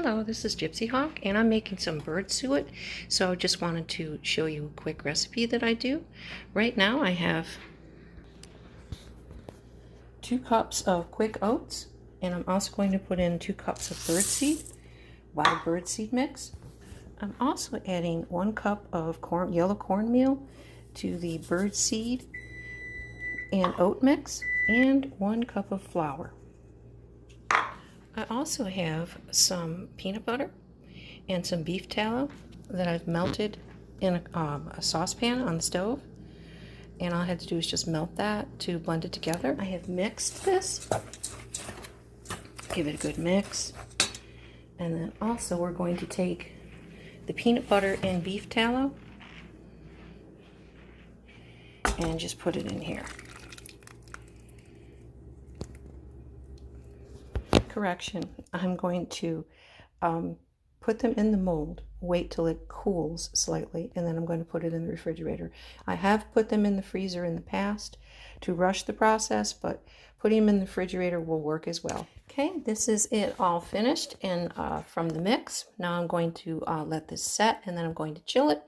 Hello, this is Gypsy Hawk, and I'm making some bird suet. So I just wanted to show you a quick recipe that I do. Right now I have 2 cups of quick oats, and I'm also going to put in 2 cups of birdseed, wild birdseed mix. I'm also adding 1 cup of yellow cornmeal to the birdseed and oat mix, and 1 cup of flour. I also have some peanut butter and some beef tallow that I've melted in a saucepan on the stove, and all I had to do is just melt that to blend it together. I have mixed this, give it a good mix, and then also we're going to take the peanut butter and beef tallow and just put it in here. Correction, I'm going to put them in the mold, wait till it cools slightly, and then I'm going to put it in the refrigerator. I have put them in the freezer in the past to rush the process, but putting them in the refrigerator will work as well. Okay, this is it all finished and from the mix. Now I'm going to let this set, and then I'm going to chill it.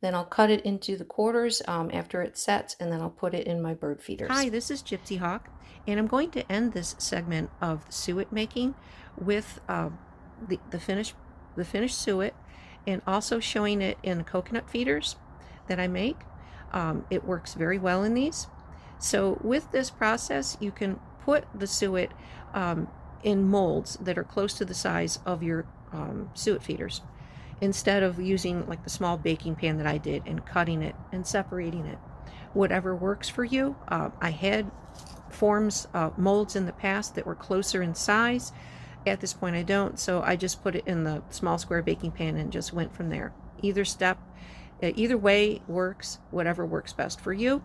Then I'll cut it into the quarters after it sets, and then I'll put it in my bird feeders. Hi, this is Gypsy Hawk, and I'm going to end this segment of the suet making with the finished suet, and also showing it in the coconut feeders that I make. It works very well in these. So with this process, you can put the suet in molds that are close to the size of your suet feeders, instead of using like the small baking pan that I did and cutting it and separating it. Whatever works for you. I had molds in the past that were closer in size. At this point I don't, so I just put it in the small square baking pan and just went from there. Either way works, whatever works best for you.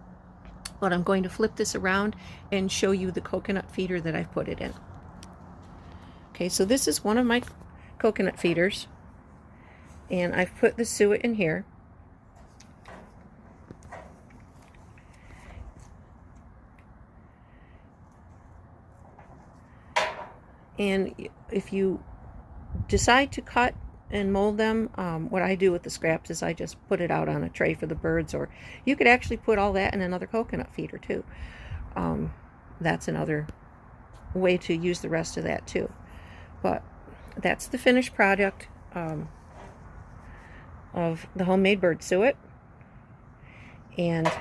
But I'm going to flip this around and show you the coconut feeder that I've put it in. Okay, so this is one of my coconut feeders, and I've put the suet in here. And if you decide to cut and mold them, what I do with the scraps is I just put it out on a tray for the birds, or you could actually put all that in another coconut feeder too. That's another way to use the rest of that too. But that's the finished product of the homemade bird suet, and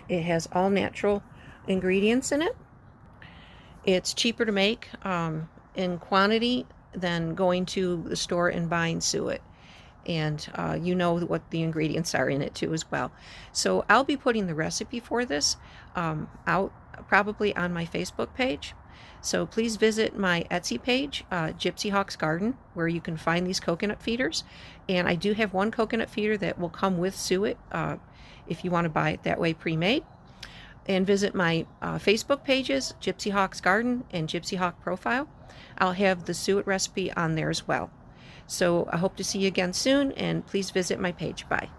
it has all natural ingredients in it. It's cheaper to make in quantity than going to the store and buying suet, and you know what the ingredients are in it too as well. So I'll be putting the recipe for this out probably on my Facebook page. So please visit my Etsy page, GypsyHawksGarden, where you can find these coconut feeders. And I do have one coconut feeder that will come with suet if you want to buy it that way pre-made. And visit my Facebook pages, GypsyHawksGarden and Gypsy Hawk Profile. I'll have the suet recipe on there as well. So I hope to see you again soon, and please visit my page. Bye.